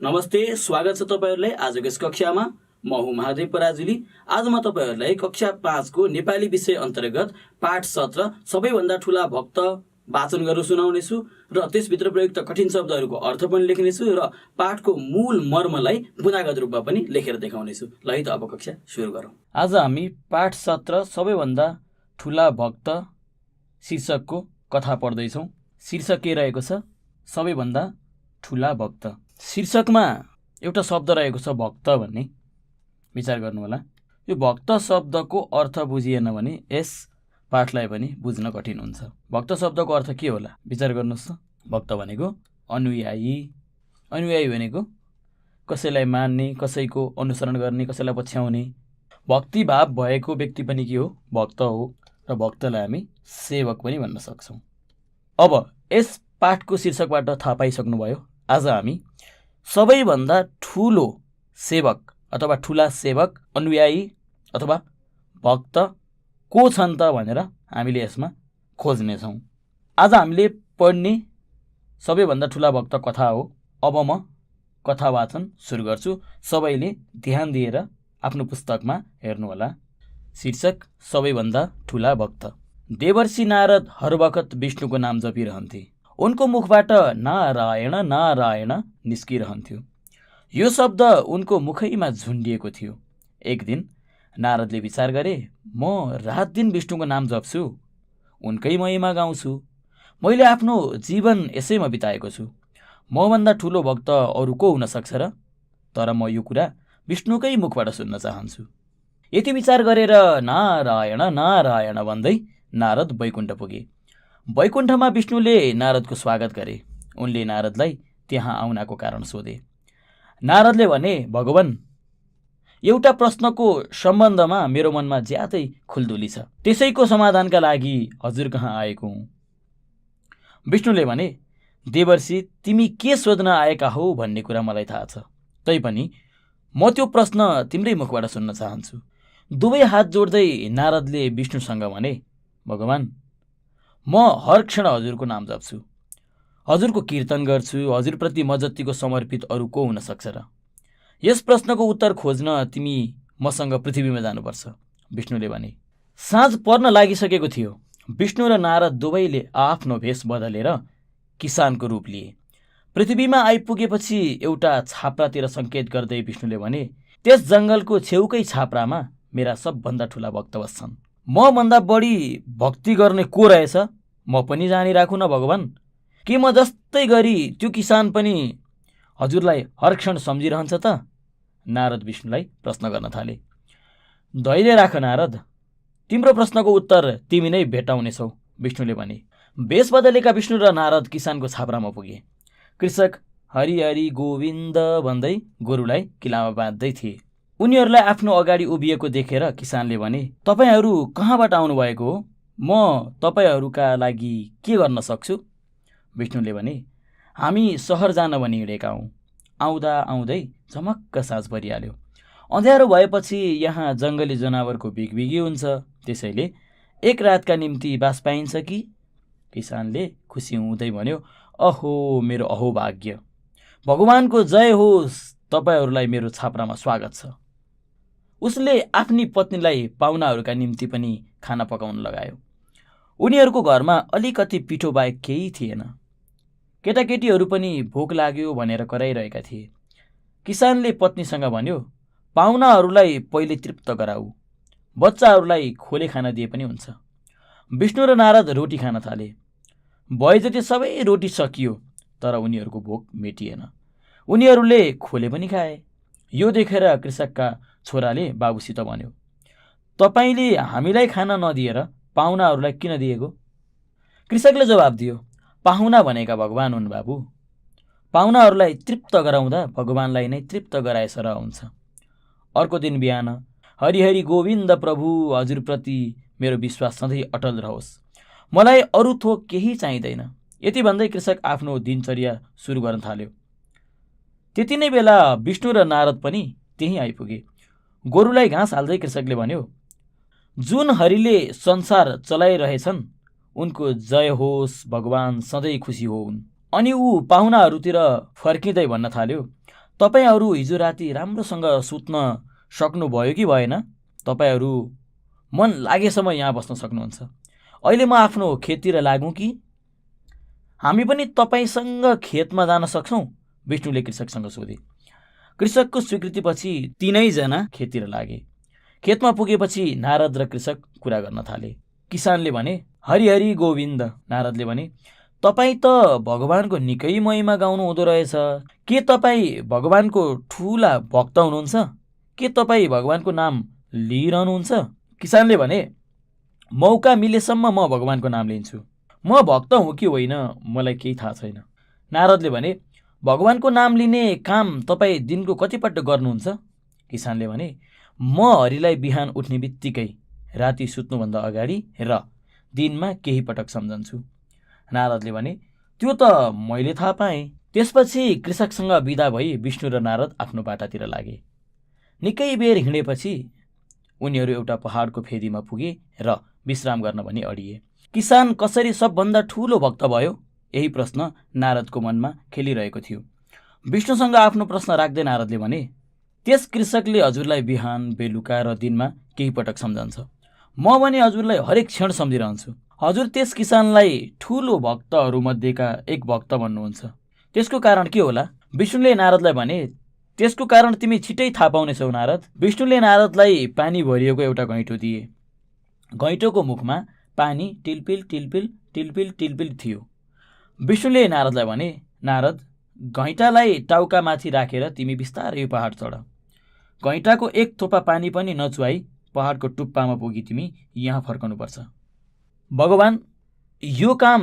नमस्ते, स्वागत छ तपाईहरुलाई आजको यस कक्षामा। म हुँ महादेव पराजुली। आज म तपाईहरुलाई कक्षा 5 को नेपाली विषय अन्तर्गत पाठ 17 सबैभन्दा ठूला भक्त वाचन गरेर सुनाउनेछु र त्यसभित्र प्रयुक्त कठिन शब्दहरूको अर्थ पनि लेख्नेछु र पाठको मूल मर्मलाई बुनागत रूपमा पनि लेखेर देखाउनेछु। ल है त अब कक्षा सुरु गरौँ। आज हामी पाठ 17 सबैभन्दा ठूला भक्त शीर्षकको कथा पढ्दैछौँ। शीर्षक के रहेको छ? सबैभन्दा ठूला भक्त। शीर्षकमा एउटा शब्द रहेको छ भक्त भन्ने। विचार गर्नु होला। यो भक्त शब्दको अर्थ बुझिएन भने यस पाठलाई पनि बुझ्न कठिन हुन्छ। भक्त शब्दको अर्थ के होला? विचार गर्नुहोस् त। भक्त भनेको अनुयायी। अनुयायी भनेको कसैलाई मान्ने, कसैको अनुसरण गर्ने, कसैलाई पछ्याउने। भक्तिभाव भएको व्यक्ति पनि के हो? भक्त हो। र भक्तलाई हामी सेवक पनि भन्न सक्छौँ। अब यस पाठको शीर्षकबाट थाहा पाइसक्नुभयो। आज हामी सबैभन्दा ठूलो सेवक अथवा ठूला सेवक, अनुयायी अथवा भक्त को छन् त भनेर हामीले यसमा खोज्नेछौँ। आज हामीले पढ्ने सबैभन्दा ठूला भक्त कथा हो। अब म कथा वाचन सुरु गर्छु। सबैले ध्यान दिएर आफ्नो पुस्तकमा हेर्नुहोला। शीर्षक सबैभन्दा ठूला भक्त। देवर्षि नारद हर बखत विष्णुको नाम जपिरहन्थे। उनको मुखबाट नारायण नारायण निस्किरहन्थ्यो। यो शब्द उनको मुखैमा झुन्डिएको थियो। एक दिन नारदले विचार गरे, म रात दिन विष्णुको नाम जप्छु, उनकै महिमा गाउँछु। मैले आफ्नो जीवन यसैमा बिताएको छु। मभन्दा ठूलो भक्त अरू को हुन सक्छ र? तर म यो कुरा विष्णुकै मुखबाट सुन्न चाहन्छु। यति विचार गरेर नारायण नारायण भन्दै नारद वैकुण्ठ पुगे। वैकुण्ठमा विष्णुले नारदको स्वागत गरे। उनले नारदलाई त्यहाँ आउनको कारण सोधे। नारदले भने, भगवान, एउटा प्रश्नको सम्बन्धमा मेरो मनमा ज्यादै खुल्दुली छ। त्यसैको समाधानका लागि हजुर कहाँ आएको हुँ। विष्णुले भने, देवर्षि, तिमी के सोध्न आएका हौ भन्ने कुरा मलाई थाहा छ। तैपनि म त्यो प्रश्न तिम्रै मुखबाट सुन्न चाहन्छु। दुवै हात जोड्दै नारदले विष्णुसँग भने, भगवान, म हर क्षण हजुरको नाम जप्छु, हजुरको कीर्तन गर्छु। हजुरप्रति म जतिको समर्पित अरू को हुन सक्छ र? यस प्रश्नको उत्तर खोज्न तिमी मसँग पृथ्वीमा जानुपर्छ। विष्णुले भने। साँझ पर्न लागिसकेको थियो। विष्णु र नारद दुवैले आफ्नो भेष बदलेर किसानको रूप लिए। पृथ्वीमा आइपुगेपछि एउटा छाप्रातिर सङ्केत गर्दै विष्णुले भने, त्यस जङ्गलको छेउकै छाप्रामा मेरा सबभन्दा ठूला भक्त बस्छन्। म भन्दा बढी भक्ति गर्ने को रहेछ म पनि जानिराखु न भगवान। के म जस्तै गरी त्यो किसान पनि हजुरलाई हर क्षण सम्झिरहन्छ त? नारद विष्णुलाई प्रश्न गर्न थाले। धैर्य राख नारद, तिम्रो प्रश्नको उत्तर तिमी नै भेटाउनेछौ, विष्णुले भने। भेष बदलेका विष्णु र नारद किसानको छाप्रामा पुगे। कृषक हरि हरि गोविन्द भन्दै गोरुलाई किलामा बाँध्दै थिए। उनीहरूलाई आफ्नो अगाडि उभिएको देखेर किसानले भने, तपाईहरू कहाँबाट आउनुभएको हो? म तपाईहरूका लागि के गर्न सक्छु? विष्णुले भने, हामी सहर जान भनी हिँडेका हौँ। आउँदा आउँदै झमक्क साँझ परिहाल्यो। अँध्यारो भएपछि यहाँ जङ्गली जनावरको बिगबिगी हुन्छ। त्यसैले एक रातका निम्ति बास पाइन्छ कि? किसानले खुसी हुँदै भन्यो, अहो मेरो अहोभाग्य, भगवानको जय होस्, तपाईहरूलाई मेरो छाप्रामा स्वागत छ। उसले आफ्नी पत्नीलाई पाहुनाहरूका निम्ति पनि खाना पकाउन लगायो। उनीहरूको घरमा अलिकति पिठो बाहेक केही थिएन। केटाकेटीहरू पनि भोक लाग्यो भनेर कराइरहेका थिए। किसानले पत्नीसँग भन्यो, पाहुनाहरूलाई पहिले तृप्त गराऊ, बच्चाहरूलाई खोले खाना दिए पनि हुन्छ। विष्णु र नारद रोटी खान थाले। भए जति सबै रोटी सकियो, तर उनीहरूको भोक मेटिएन। उनीहरूले खोले पनि खाए। यो देखेर कृषकका छोराले बाबुसित भन्यो, तपाईले हामीलाई खाना नदिएर पाहुनाहरूलाई किन दिएको? कृषकले जवाब दियो, पाहुना भनेका भगवान हुन् बाबु। पाहुनाहरूलाई तृप्त गराउँदा भगवानलाई नै तृप्त गराए सरह हुन्छ। अर्को दिन बिहान, हरिहरि गोविन्द प्रभु, हजुरप्रति मेरो विश्वास सधैँ अटल रहोस्, मलाई अरू थोक केही चाहिँदैन। यति भन्दै कृषक आफ्नो दिनचर्या सुरु गर्न थाल्यो। त्यति नै बेला विष्णु र नारद पनि त्यहीँ आइपुगे। गोरुलाई घाँस हाल्दै कृषकले भन्यो, जुन हरिले संसार चलाइरहेछन् उनको जय होस्, भगवान सधैँ खुसी होउन्। अनि ऊ पाहुनाहरूतिर फर्किँदै भन्न थाल्यो, तपाईहरू हिजो राति राम्रोसँग सुत्न सक्नुभयो कि भएन? तपाईहरू मन लागेसम्म यहाँ बस्न सक्नुहुन्छ। अहिले म आफ्नो खेततिर लागौँ कि? हामी पनि तपाईसँग खेतमा जान सक्छौँ? विष्णुले कृषकसँग सोधे। कृषकको स्वीकृतिपछि तीनैजना खेततिर लागे। खेतमा पुगेपछि नारद र कृषक कुरा गर्न थाले। किसानले भने, हरि गोविन्द। नारदले भने, तपाईँ त भगवानको निकै महिमा गाउनु हुँदो रहेछ। के तपाईँ भगवानको ठुला भक्त हुनुहुन्छ? के तपाईँ भगवानको नाम लिइरहनुहुन्छ? किसानले भने, मौका मिलेसम्म म भगवानको नाम लिन्छु। म भक्त हुँ कि होइन मलाई केही थाहा छैन। नारदले भने, भगवानको नाम लिने काम तपाईँ दिनको कतिपल्ट गर्नुहुन्छ? किसानले भने, म हरिलाई बिहान उठ्ने बित्तिकै, राति सुत्नुभन्दा अगाडि र दिनमा केही पटक सम्झन्छु। नारदले भने, त्यो त मैले थाहा पाएँ। त्यसपछि कृषकसँग बिदा भई विष्णु र नारद आफ्नो बाटातिर लागे। निकै बेर हिँडेपछि उनीहरू एउटा पहाडको फेदीमा पुगे र विश्राम गर्न भनी अडिए। किसान कसरी सबभन्दा ठुलो भक्त भयो? यही प्रश्न नारदको मनमा खेलिरहेको थियो। विष्णुसँग आफ्नो प्रश्न राख्दै नारदले भने, त्यस कृषकले हजुरलाई बिहान बेलुका र दिनमा केही पटक सम्झन्छ। म भने हजुरलाई हरेक क्षण सम्झिरहन्छु। हजुर त्यस किसानलाई ठुलो भक्तहरूमध्येका एक भक्त भन्नुहुन्छ। त्यसको कारण के होला? विष्णुले नारदलाई भने, त्यसको कारण तिमी छिटै थाहा पाउनेछौ नारद। विष्णुले नारदलाई पानी भरिएको एउटा घैँटो दिए। घैँटोको मुखमा पानी टिलपिल टिलपिल टिलपिल टिलपिल थियो। विष्णुले नारदलाई भने, नारद, घैँटालाई टाउकामाथि राखेर तिमी बिस्तारै पहाड चढ। घैँटाको एक थोपा पानी पनि नचुहाई पहाडको टुप्पामा पुगी तिमी यहाँ फर्कनुपर्छ। भगवान, यो काम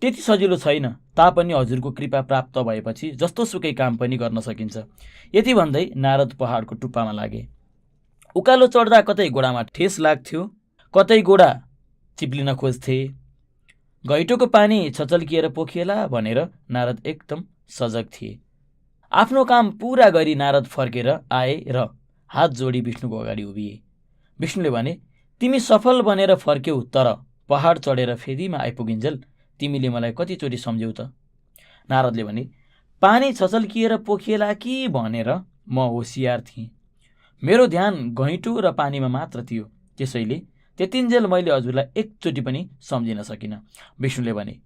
त्यति सजिलो छैन, तापनि हजुरको कृपा प्राप्त भएपछि जस्तो सुकै काम पनि गर्न सकिन्छ। यति भन्दै नारद पहाडको टुप्पामा लागे। उकालो चढ्दा कतै गोडामा ठेस लाग्थ्यो, कतै गोडा चिप्लिन खोज्थे। घैँटोको पानी छचल्किएर पोखिएला भनेर नारद एकदम सजग थिए। आफ्नो काम पूरा गरी नारद फर्केर आए र हात जोडी विष्णुको अगाडि उभिए। विष्णुले भने, तिमी सफल बनेर फर्क्यौ, तर पहाड चढेर फेदीमा आइपुगिन्जेल तिमीले मलाई कतिचोटि सम्झ्यौ त? नारदले भने, पानी छचल्किएर पोखिएला कि भनेर म होसियार थिएँ। मेरो ध्यान घैँटो र पानीमा मात्र थियो, त्यसैले त्यतिन्जेल मैले हजुरलाई एकचोटि पनि सम्झिन सकिनँ। विष्णुले भने,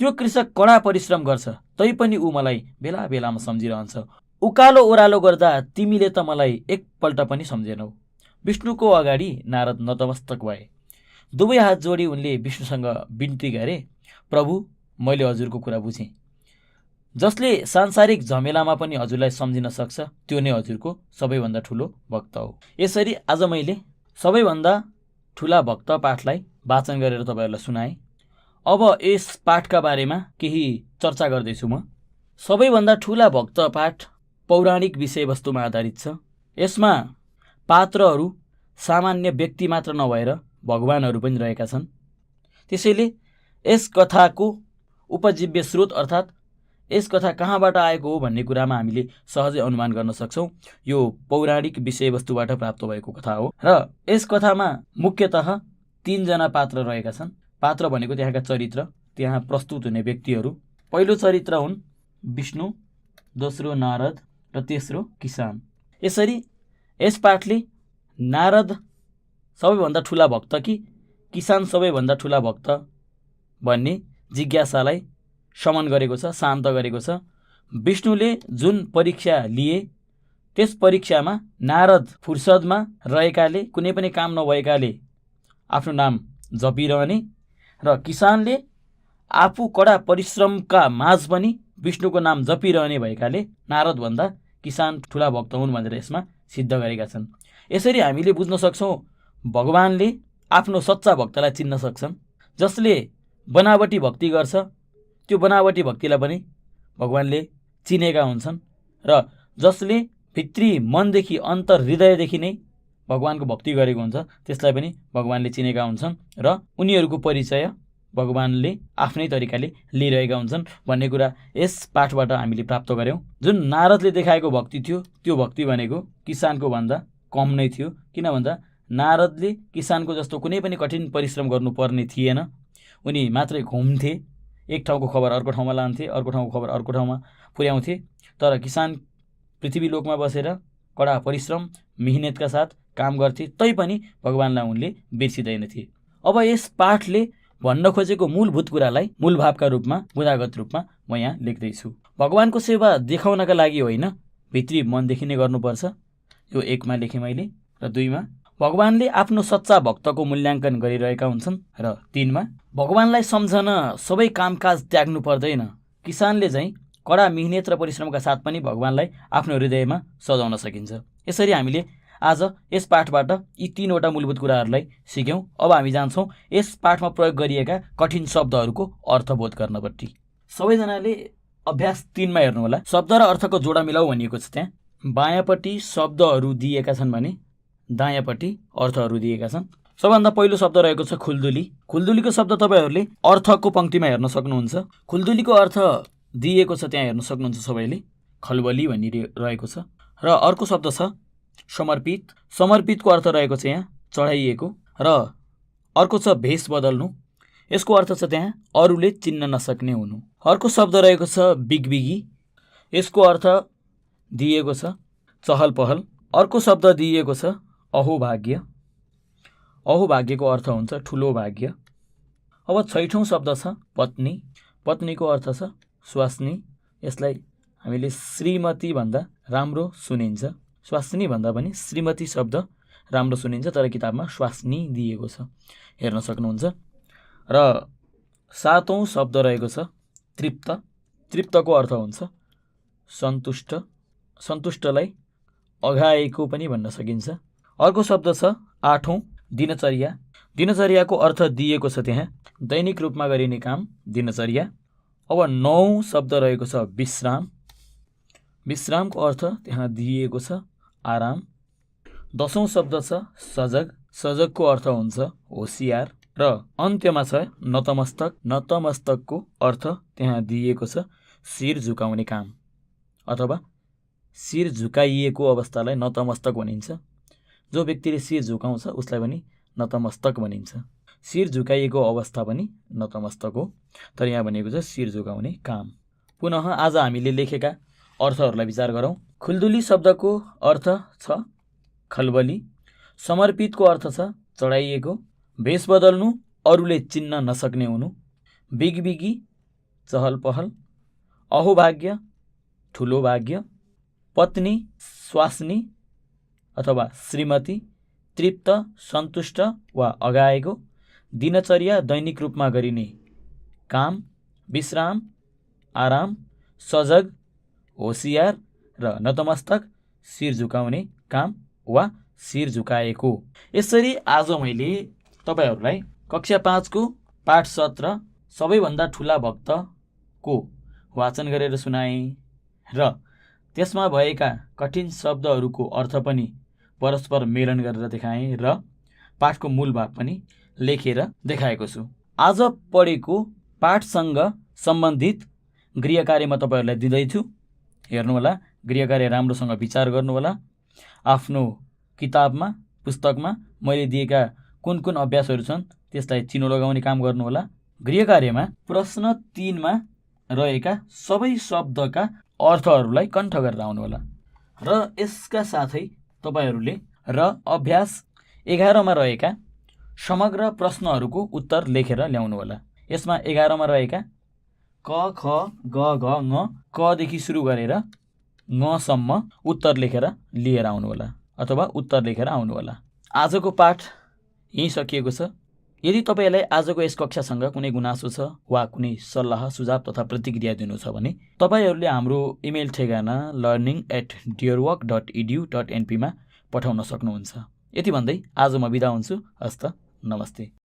त्यो कृषक कडा परिश्रम गर्छ, तैपनि ऊ मलाई बेला बेलामा सम्झिरहन्छ। उकालो ओह्रालो गर्दा तिमीले त मलाई एकपल्ट पनि सम्झेनौ। विष्णुको अगाडि नारद नतमस्तक भए। दुवै हात जोडी उनले विष्णुसँग बिन्ती गरे, प्रभु, मैले हजुरको कुरा बुझेँ। जसले सांसारिक झमेलामा पनि हजुरलाई सम्झिन सक्छ, त्यो नै हजुरको सबैभन्दा ठुलो भक्त हो। यसरी आज मैले सबैभन्दा ठुला भक्त पाठलाई वाचन गरेर तपाईँहरूलाई सुनाएँ। अब यस पाठका बारेमा केही चर्चा गर्दैछु म। सबैभन्दा ठुला भक्त पाठ पौराणिक विषयवस्तुमा आधारित छ। यसमा पात्रहरू सामान्य व्यक्ति मात्र नभएर भगवानहरू पनि रहेका छन्। त्यसैले यस कथाको उपजीव्य स्रोत अर्थात् यस कथा कहाँबाट आएको हो भन्ने कुरामा हामीले सहजै अनुमान गर्न सक्छौँ। यो पौराणिक विषयवस्तुबाट प्राप्त भएको कथा हो र यस कथामा मुख्यतः 3 जना पात्र रहेका छन्। पात्र भनेको त्यहाँका चरित्र, त्यहाँ प्रस्तुत हुने व्यक्तिहरू। पहिलो चरित्र हुन् विष्णु, दोस्रो नारद र तेस्रो किसान। यसरी यस पाठले नारद सबैभन्दा ठुला भक्त कि किसान सबैभन्दा ठुला भक्त भन्ने जिज्ञासालाई शमन गरेको छ, शान्त गरेको छ। विष्णुले जुन परीक्षा लिए त्यस परीक्षामा नारद फुर्सदमा रहेकाले, कुनै पनि काम नभएकाले आफ्नो नाम जपिरहने र किसानले आफू कडा परिश्रमका माझ पनि विष्णुको नाम जपिरहने भएकाले नारदभन्दा किसान ठुला भक्त हुन् भनेर यसमा सिद्ध गरेका छन्। यसरी हामीले बुझ्न सक्छौँ भगवानले आफ्नो सच्चा भक्तलाई चिन्न सक्छन्। जसले बनावटी भक्ति गर्छ त्यो बनावटी भक्तिलाई पनि भगवानले चिनेका हुन्छन् र जसले भित्री मनदेखि अन्तर हृदयदेखि नै भगवानको भक्ति गरेको हुन्छ त्यसलाई पनि भगवानले चिनेका हुन्छन् र उनीहरूको परिचय भगवानले आफ्नै तरिकाले लिइरहेका हुन्छन् भन्ने कुरा यस पाठबाट हामीले प्राप्त गर्यौँ। जुन नारदले देखाएको भक्ति थियो त्यो भक्ति भनेको किसानको भन्दा कम नै थियो। किन भन्दा नारदले किसानको जस्तो कुनै पनि कठिन परिश्रम गर्नुपर्ने थिएन। उनी मात्रै घुम्थे, एक ठाउँको खबर अर्को ठाउँमा लान्थे, अर्को ठाउँको खबर अर्को ठाउँमा पुर्याउँथे। तर किसान पृथ्वीलोकमा बसेर कडा परिश्रम मेहनतका साथ काम गर्थे, तैपनि भगवानलाई उनले बिर्सिँदैनथे। अब यस पाठले भन्न खोजेको मूलभूत कुरालाई मूलभावका रूपमा, बुँदागत रूपमा म यहाँ लेख्दैछु। भगवानको सेवा देखाउनका लागि होइन, भित्री मनदेखि नै गर्नुपर्छ। यो 1 मा लेखेँ मैले। र 2 मा भगवानले आफ्नो सच्चा भक्तको मूल्याङ्कन गरिरहेका हुन्छन्। र 3 मा भगवानलाई सम्झन सबै कामकाज त्याग्नु पर्दैन। किसानले चाहिँ कडा मेहनत र परिश्रमका साथ पनि भगवानलाई आफ्नो हृदयमा सजाउन सकिन्छ। यसरी हामीले आज यस पाठबाट यी 3वटा मूलभूत कुराहरूलाई सिक्यौँ। अब हामी जान्छौँ यस पाठमा प्रयोग गरिएका कठिन शब्दहरूको अर्थबोध गर्नपट्टि। सबैजनाले अभ्यास 3 मा हेर्नुहोला। शब्द र अर्थको जोडा मिलाऊ भनिएको छ। त्यहाँ बायाँपट्टि शब्दहरू दिएका छन् भने दायाँपट्टि अर्थहरू दिएका छन्। सबभन्दा पहिलो शब्द रहेको छ खुल्दुली। खुल्दुलीको शब्द तपाईँहरूले अर्थको पङ्क्तिमा हेर्न सक्नुहुन्छ। खुल्दुलीको अर्थ दिएको छ, त्यहाँ हेर्न सक्नुहुन्छ सबैले, खलबली भन्ने रहेको छ। र अर्को शब्द छ समर्पित। समर्पितको अर्थ रहेको छ यहाँ चढाइएको। र अर्को छ भेष बदल्नु। यसको अर्थ छ त्यहाँ अरूले चिन्न नसक्ने हुनु। अर्को शब्द रहेको छ बिगबिगी। यसको अर्थ दिएको छ चहल पहल। अर्को शब्द दिएको छ अहोभाग्य। अहोभाग्यको अर्थ हुन्छ ठुलो भाग्य। अब 6औं शब्द छ पत्नी। पत्नीको अर्थ छ स्वास्नी। यसलाई हामीले श्रीमती भन्दा राम्रो सुनिन्छ। स्वास्नी भन्दा पनि श्रीमती शब्द राम्रो सुनिन्छ, तर किताबमा स्वास्नी दिएको छ, हेर्न सक्नुहुन्छ। र 7औं शब्द रहेको छ तृप्त। तृप्तको अर्थ हुन्छ सन्तुष्ट। सन्तुष्टलाई अघाएको पनि भन्न सकिन्छ। अर्को शब्द छ 8औं दिनचर्या। दिनचर्याको अर्थ दिएको छ त्यहाँ दैनिक रूपमा गरिने काम, दिनचर्या। अब 9औं शब्द रहेको छ विश्राम। विश्रामको अर्थ त्यहाँ दिएको छ आराम। 10औं शब्द छ सजग। सजगको अर्थ हुन्छ होसियार। र अन्त्यमा छ नतमस्तक। नतमस्तकको अर्थ त्यहाँ दिएको छ शिर झुकाउने काम, अथवा शिर झुकाइएको अवस्थालाई नतमस्तक भनिन्छ। जो व्यक्तिले शिर झुकाउँछ उसलाई पनि नतमस्तक भनिन्छ। शिर झुकाइएको अवस्था पनि नतमस्तक हो, तर यहाँ भनेको छ शिर झुकाउने काम। पुनः आज हामीले लेखेका अर्थहरूलाई विचार गरौँ। खुल्दुली शब्दको अर्थ छ खलबली। समर्पितको अर्थ छ चढाइएको। भेष बदल्नु अरूले चिन्न नसक्ने हुनु। बिगबिगी चहल पहल। अहोभाग्य ठुलो भाग्य। पत्नी स्वास्नी अथवा श्रीमती। तृप्त सन्तुष्ट वा अघाएको। दिनचर्या दैनिक रूपमा गरिने काम। विश्राम आराम। सजग होसियार। र नतमस्तक शिर झुकाउने काम वा शिर झुकाएको। यसरी आज मैले तपाईहरूलाई कक्षा 5 को पाठ 17 सबैभन्दा ठुला भक्तको वाचन गरेर सुनाएँ र त्यसमा भएका कठिन शब्दहरूको अर्थ पनि परस्पर मेलन गरेर देखाएँ र पाठको मूल भाव पनि लेखेर देखाएको छु। आज पढेको पाठसँग सम्बन्धित गृह कार्य म तपाईहरूलाई दिँदैछु। हेर्नुहोला, गृह कार्य राम्रोसँग विचार गर्नुहोला। आफ्नो किताबमा, पुस्तकमा मैले दिएका कुन कुन अभ्यासहरू छन् त्यसलाई चिनो लगाउने काम गर्नुहोला। गृह कार्यमा प्रश्न 3 मा रहेका सबै शब्दका अर्थहरूलाई कण्ठ गरेर आउनुहोला। र यसका साथै तपाईहरूले र अभ्यास 11 मा रहेका समग्र प्रश्नहरूको उत्तर लेखेर ल्याउनुहोला। यसमा 11 मा रहेका क, ख, ग, घ, ङ, क देखि सुरु गरेर ङ सम्म उत्तर लेखेर लिएर आउनुहोला अथवा उत्तर लेखेर आउनुहोला। आजको पाठ यही सकिएको छ। यदि तपाईलाई आजको यस कक्षासँग कुनै गुनासो छ वा कुनै सल्लाह सुझाव तथा प्रतिक्रिया दिनु छ भने तपाईहरूले हाम्रो इमेल ठेगाना learning@dearwork.edu.np मा पठाउन सक्नुहुन्छ। यति भन्दै आज म बिदा हुन्छु। हस्त नमस्ते।